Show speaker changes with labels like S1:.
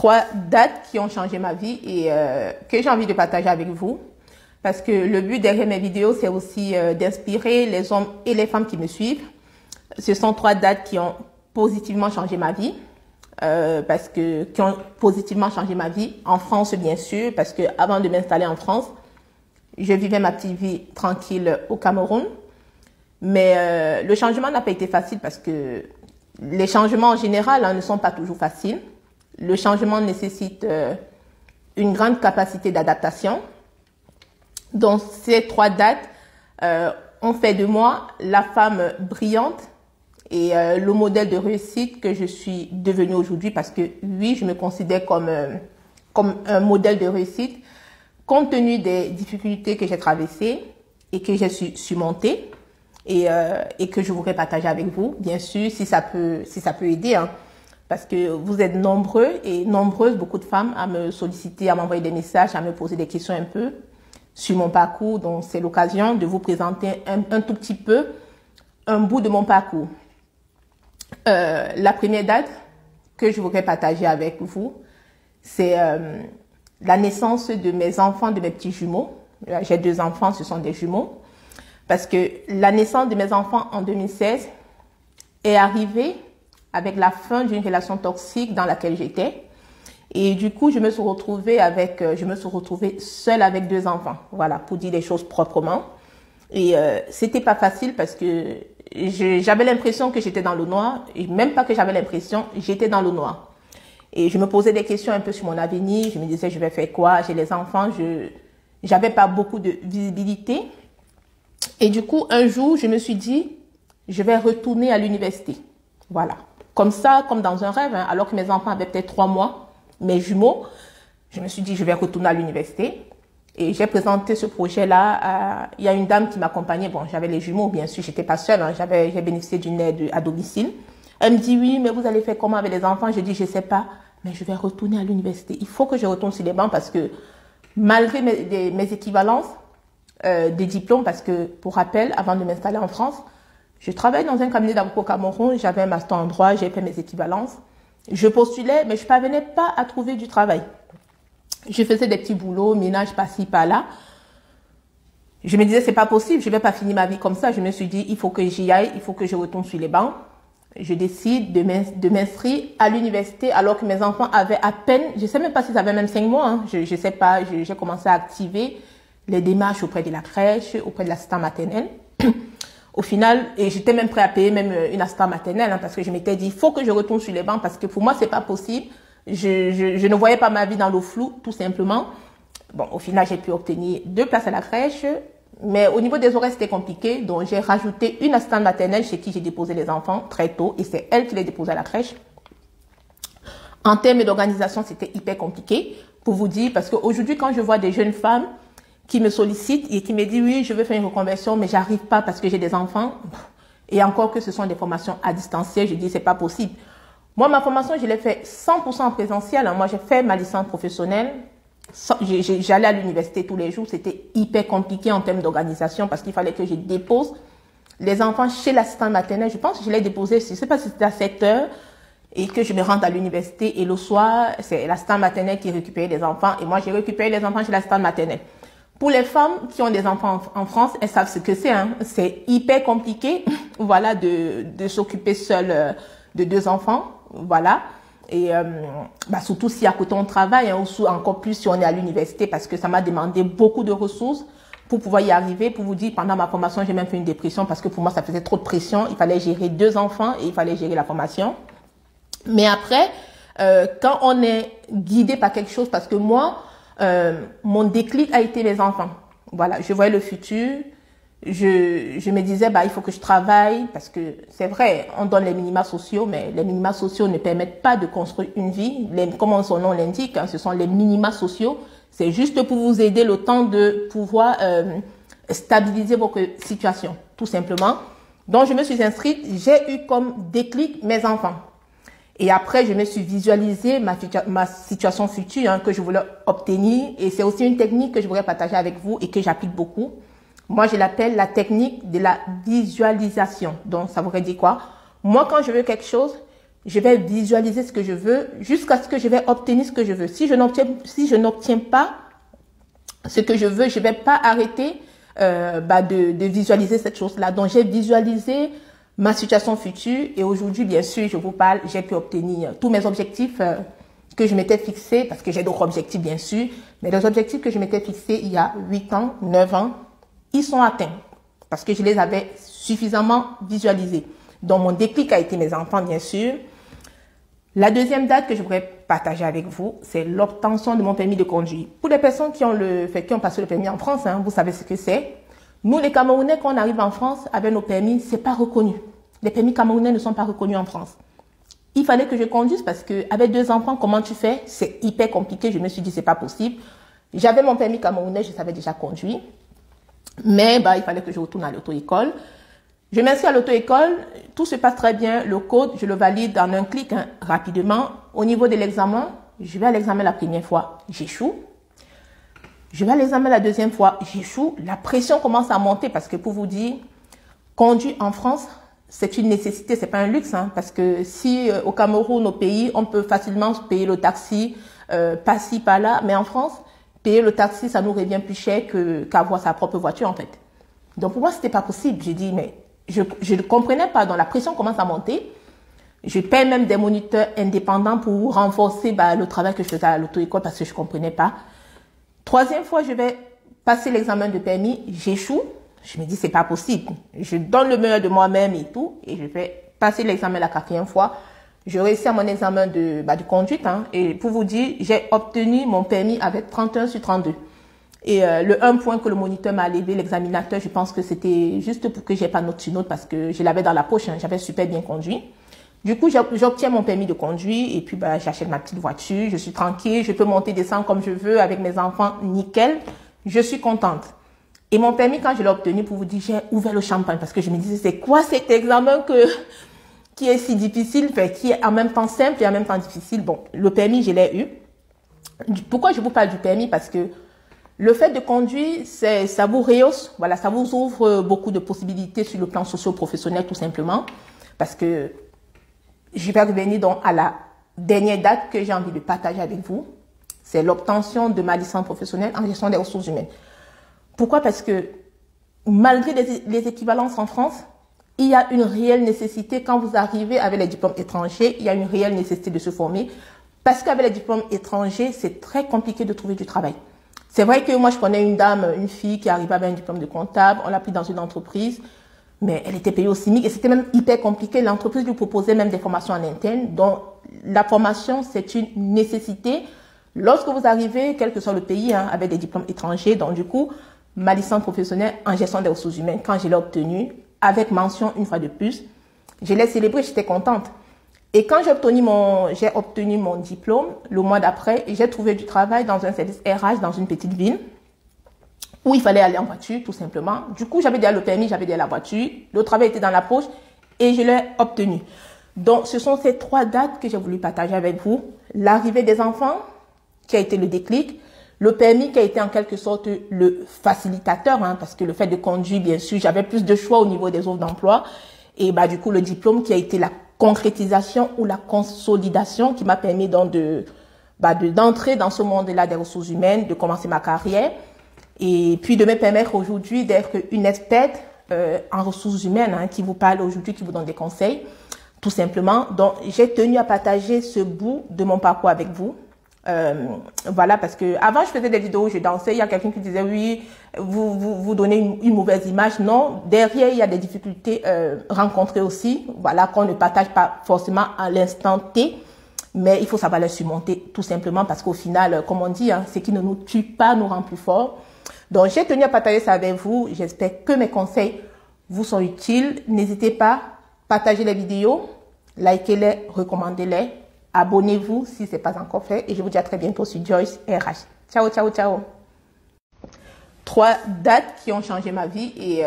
S1: 3 dates qui ont changé ma vie et que j'ai envie de partager avec vous. Parce que le but derrière mes vidéos, c'est aussi d'inspirer les hommes et les femmes qui me suivent. Ce sont 3 dates qui ont positivement changé ma vie. Qui ont positivement changé ma vie. En France, bien sûr, parce que avant de m'installer en France, je vivais ma petite vie tranquille au Cameroun. Mais le changement n'a pas été facile parce que les changements en général ne sont pas toujours faciles. Le changement nécessite une grande capacité d'adaptation. Donc, ces 3 dates ont fait de moi la femme brillante et le modèle de réussite que je suis devenue aujourd'hui parce que oui, je me considère comme un modèle de réussite compte tenu des difficultés que j'ai traversées et que j'ai surmontées et que je voudrais partager avec vous, bien sûr, si ça peut aider, hein, parce que vous êtes nombreux et nombreuses, beaucoup de femmes à me solliciter, à m'envoyer des messages, à me poser des questions un peu sur mon parcours. Donc, c'est l'occasion de vous présenter un tout petit peu un bout de mon parcours. La première date que je voudrais partager avec vous, c'est la naissance de mes enfants, de mes petits jumeaux. J'ai 2 enfants, ce sont des jumeaux. Parce que la naissance de mes enfants en 2016 est arrivée avec la fin d'une relation toxique dans laquelle j'étais. Et du coup, je me suis retrouvée seule avec 2 enfants. Voilà, pour dire les choses proprement. Et c'était pas facile parce que j'avais l'impression que j'étais dans le noir. Et même pas que j'avais l'impression, j'étais dans le noir. Et je me posais des questions un peu sur mon avenir. Je me disais, je vais faire quoi? J'ai les enfants, j'avais pas beaucoup de visibilité. Et du coup, un jour, je me suis dit, je vais retourner à l'université. Voilà. Comme ça, comme dans un rêve, hein, alors que mes enfants avaient peut-être 3 mois, mes jumeaux, je me suis dit, je vais retourner à l'université. Et j'ai présenté ce projet-là. Il y a une dame qui m'accompagnait. Bon, j'avais les jumeaux, bien sûr, j'étais pas seule. Hein, j'ai bénéficié d'une aide à domicile. Elle me dit, oui, mais vous allez faire comment avec les enfants? Je dis, je sais pas, mais je vais retourner à l'université. Il faut que je retourne sur les bancs parce que malgré mes équivalences, des diplômes, parce que, pour rappel, avant de m'installer en France, je travaillais dans un cabinet d'avocats au Cameroun, j'avais un master en droit, j'ai fait mes équivalences. Je postulais, mais je parvenais pas à trouver du travail. Je faisais des petits boulots, ménage par-ci, par-là. Je me disais, c'est pas possible, je vais pas finir ma vie comme ça. Je me suis dit, il faut que j'y aille, il faut que je retourne sur les bancs. Je décide de m'inscrire à l'université alors que mes enfants avaient à peine, je sais même pas s'ils avaient même 5 mois, hein. Je sais pas, j'ai commencé à activer les démarches auprès de la crèche, auprès de l'assistant maternel. Au final, et j'étais même prêt à payer même une assistant maternelle, hein, parce que je m'étais dit, il faut que je retourne sur les bancs, parce que pour moi, c'est pas possible. Je ne voyais pas ma vie dans le flou, tout simplement. Bon, au final, j'ai pu obtenir 2 places à la crèche, mais au niveau des horaires, c'était compliqué. Donc, j'ai rajouté une assistante maternelle chez qui j'ai déposé les enfants très tôt, et c'est elle qui les déposait à la crèche. En termes d'organisation, c'était hyper compliqué, pour vous dire, parce qu'aujourd'hui, quand je vois des jeunes femmes qui me sollicitent et qui me disent, oui, je veux faire une reconversion, mais j'arrive pas parce que j'ai des enfants, et encore que ce sont des formations à distanciel, je dis, c'est pas possible. Moi, ma formation, je l'ai fait 100% en présentiel. Moi, j'ai fait ma licence professionnelle. J'allais à l'université tous les jours. C'était hyper compliqué en termes d'organisation parce qu'il fallait que je dépose les enfants chez l'assistant maternelle. Je pense que je l'ai déposé, je ne sais pas si c'était à 7 heures et que je me rende à l'université. Et le soir, c'est l'assistant maternelle qui récupérait les enfants. Et moi, j'ai récupéré les enfants chez l'assistant maternelle. Pour les femmes qui ont des enfants en France, elles savent ce que c'est. Hein. C'est hyper compliqué, voilà, de s'occuper seule de 2 enfants. Voilà. Et surtout si à côté on travaille, hein, ou encore plus si on est à l'université, parce que ça m'a demandé beaucoup de ressources pour pouvoir y arriver. Pour vous dire, pendant ma formation, j'ai même fait une dépression parce que pour moi, ça faisait trop de pression. Il fallait gérer 2 enfants et il fallait gérer la formation. Mais après, quand on est guidé par quelque chose, parce que moi, mon déclic a été les enfants. Voilà, je voyais le futur. Je me disais, il faut que je travaille parce que c'est vrai, on donne les minima sociaux, mais les minima sociaux ne permettent pas de construire une vie. Comme son nom l'indique, hein, ce sont les minima sociaux. C'est juste pour vous aider le temps de pouvoir stabiliser votre situation, tout simplement. Donc, je me suis inscrite, j'ai eu comme déclic mes enfants. Et après, je me suis visualisé ma situation future, hein, que je voulais obtenir. Et c'est aussi une technique que je voudrais partager avec vous et que j'applique beaucoup. Moi, je l'appelle la technique de la visualisation. Donc, ça voudrait dire quoi? Moi, quand je veux quelque chose, je vais visualiser ce que je veux jusqu'à ce que je vais obtenir ce que je veux. Si je n'obtiens pas ce que je veux, je vais pas arrêter de visualiser cette chose-là. Donc, j'ai visualisé ma situation future et aujourd'hui, bien sûr, je vous parle, j'ai pu obtenir tous mes objectifs que je m'étais fixés, parce que j'ai d'autres objectifs, bien sûr, mais les objectifs que je m'étais fixés il y a 8 ans, 9 ans, ils sont atteints parce que je les avais suffisamment visualisés. Donc, mon déclic a été mes enfants, bien sûr. La deuxième date que je voudrais partager avec vous, c'est l'obtention de mon permis de conduire. Pour les personnes qui ont passé le permis en France, vous savez ce que c'est. Nous, les Camerounais, quand on arrive en France avec nos permis, c'est pas reconnu. Les permis camerounais ne sont pas reconnus en France. Il fallait que je conduise parce que avec 2 enfants, comment tu fais? C'est hyper compliqué. Je me suis dit, c'est pas possible. J'avais mon permis camerounais, je savais déjà conduire. Mais il fallait que je retourne à l'auto-école. Je m'inscris à l'auto-école, tout se passe très bien, le code, je le valide en un clic, rapidement. Au niveau de l'examen, je vais à l'examen la première fois, j'échoue. Je vais à l'examen la deuxième fois, j'échoue. La pression commence à monter parce que pour vous dire, conduire en France, c'est une nécessité, c'est pas un luxe, parce que si au Cameroun, au pays, on peut facilement payer le taxi, par-ci, par-là, mais en France, payer le taxi, ça nous revient plus cher qu'avoir sa propre voiture, en fait. Donc pour moi, c'était pas possible. J'ai dit, mais je ne comprenais pas, donc la pression commence à monter. Je paie même des moniteurs indépendants pour renforcer le travail que je faisais à l'auto-école parce que je ne comprenais pas. 3e fois, je vais passer l'examen de permis, j'échoue. Je me dis, c'est pas possible. Je donne le meilleur de moi-même et tout, et je vais passer l'examen la 4e fois. Je réussis à mon examen de conduite, et pour vous dire, j'ai obtenu mon permis avec 31 sur 32. Et le 1 point que le moniteur m'a levé, l'examinateur, je pense que c'était juste pour que j'ai pas note sur note parce que je l'avais dans la poche, j'avais super bien conduit. Du coup, j'obtiens mon permis de conduire et puis j'achète ma petite voiture, je suis tranquille, je peux monter, descendre comme je veux avec mes enfants, nickel. Je suis contente. Et mon permis, quand je l'ai obtenu, pour vous dire, j'ai ouvert le champagne parce que je me disais, c'est quoi cet examen qui est si difficile, qui est en même temps simple et en même temps difficile. Bon, le permis, je l'ai eu. Pourquoi je vous parle du permis? Parce que le fait de conduire, ça vous rehausse, voilà, ça vous ouvre beaucoup de possibilités sur le plan socio-professionnel tout simplement. Parce que je vais revenir donc à la dernière date que j'ai envie de partager avec vous. C'est l'obtention de ma licence professionnelle en gestion des ressources humaines. Pourquoi? Parce que malgré les équivalences en France, il y a une réelle nécessité, quand vous arrivez avec les diplômes étrangers, il y a une réelle nécessité de se former. Parce qu'avec les diplômes étrangers, c'est très compliqué de trouver du travail. C'est vrai que moi, je connais une fille qui arrivait avec un diplôme de comptable. On l'a pris dans une entreprise, mais elle était payée au SMIC et c'était même hyper compliqué. L'entreprise lui proposait même des formations en interne. Donc, la formation, c'est une nécessité. Lorsque vous arrivez, quel que soit le pays, avec des diplômes étrangers, donc du coup, ma licence professionnelle en gestion des ressources humaines, quand je l'ai obtenue, avec mention une fois de plus, je l'ai célébrée, j'étais contente. Et quand j'ai obtenu mon diplôme, le mois d'après, j'ai trouvé du travail dans un service RH dans une petite ville où il fallait aller en voiture, tout simplement. Du coup, j'avais déjà le permis, j'avais déjà la voiture. Le travail était dans la poche et je l'ai obtenu. Donc, ce sont ces 3 dates que j'ai voulu partager avec vous. L'arrivée des enfants, qui a été le déclic. Le permis qui a été en quelque sorte le facilitateur, parce que le fait de conduire, bien sûr, j'avais plus de choix au niveau des offres d'emploi. Et du coup, le diplôme qui a été la concrétisation ou la consolidation qui m'a permis donc d'entrer dans ce monde-là des ressources humaines, de commencer ma carrière et puis de me permettre aujourd'hui d'être une experte en ressources humaines qui vous parle aujourd'hui, qui vous donne des conseils, tout simplement. Donc, j'ai tenu à partager ce bout de mon parcours avec vous. Voilà, parce que avant je faisais des vidéos où je dansais, il y a quelqu'un qui disait oui, vous donnez une mauvaise image. Non, derrière il y a des difficultés rencontrées aussi, voilà, qu'on ne partage pas forcément à l'instant T, mais il faut savoir les surmonter tout simplement parce qu'au final, comme on dit, ce qui ne nous tue pas nous rend plus forts. Donc j'ai tenu à partager ça avec vous. J'espère que mes conseils vous sont utiles. N'hésitez pas, partagez les vidéos, likez-les, recommandez-les. Abonnez-vous si ce n'est pas encore fait. Et je vous dis à très bientôt sur Joyce RH. Ciao, ciao, ciao. 3 dates qui ont changé ma vie et